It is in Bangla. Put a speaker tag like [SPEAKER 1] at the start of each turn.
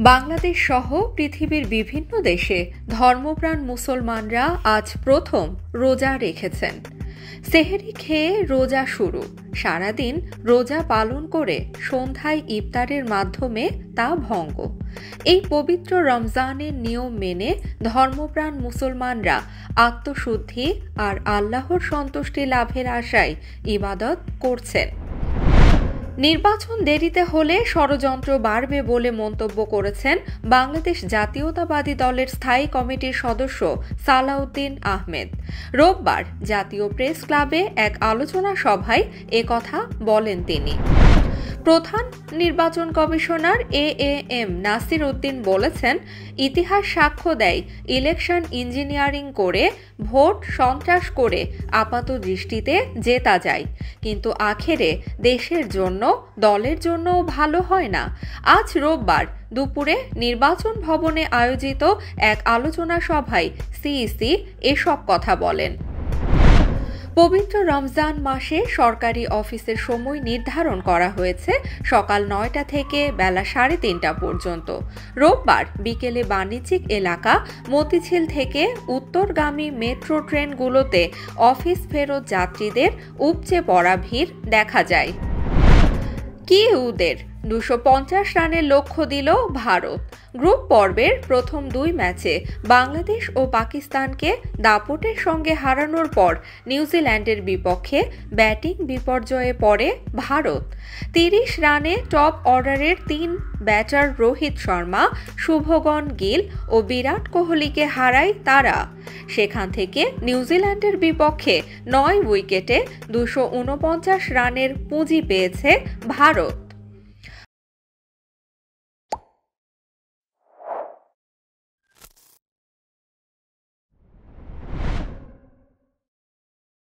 [SPEAKER 1] বাংলাদেশ সহ পৃথিবীর বিভিন্ন দেশে ধর্মপ্রাণ মুসলমানরা আজ প্রথম রোজা রেখেছেন। সেহরি খেয়ে রোজা শুরু, সারাদিন রোজা পালন করে সন্ধ্যায় ইফতারের মাধ্যমে তা ভঙ্গ। এই পবিত্র রমজানের নিয়ম মেনে ধর্মপ্রাণ মুসলমানরা আত্মশুদ্ধি আর আল্লাহর সন্তুষ্টি লাভের আশায় ইবাদত করছেন। নির্বাচন দেরিতে হলে ষড়যন্ত্র বাড়বে বলে মন্তব্য করেছেন বাংলাদেশ জাতীয়তাবাদী দলের স্থায়ী কমিটির সদস্য সালাউদ্দিন আহমেদ। রোববার জাতীয় প্রেস ক্লাবে এক আলোচনা সভায় একথা বলেন তিনি। প্রধান নির্বাচন কমিশনার এএম নাসির উদ্দিন বলেছেন, ইতিহাস সাক্ষ্য দেয় ইলেকশন ইঞ্জিনিয়ারিং করে ভোট সন্ত্রাস করে আপাত দৃষ্টিতে জেতা যায়, কিন্তু আখেরে দেশের জন্য দলের জন্যও ভালো হয় না। আজ রোববার দুপুরে নির্বাচন ভবনে আয়োজিত এক আলোচনা সভায় সিইসি এসব কথা বলেন। পবিত্র রমজান মাসে সরকারি অফিসের সময় নির্ধারণ করা হয়েছে সকাল ৯টা থেকে বেলা ৩:৩০ পর্যন্ত। রোববার বিকেলে বাণিজ্যিক এলাকা মতিঝিল থেকে উত্তরগামী মেট্রো ট্রেনগুলোতে অফিস ফেরত যাত্রীদের উপচে পড়া ভিড় দেখা যায়। কিউদের ২৫০ রানের লক্ষ্য দিল ভারত। গ্রুপ পর্বের প্রথম দুই ম্যাচে বাংলাদেশ ও পাকিস্তানকে দাপটের সঙ্গে হারানোর পর নিউজিল্যান্ডের বিপক্ষে ব্যাটিং বিপর্যয়ে পড়ে ভারত। ৩০ রানে টপ অর্ডারের ৩ ব্যাটার রোহিত শর্মা, শুভমন গিল ও বিরাট কোহলিকে হারায় তারা। সেখান থেকে নিউজিল্যান্ডের বিপক্ষে ৯ উইকেটে ২৪৯ রানের পুঁজি পেয়েছে ভারত।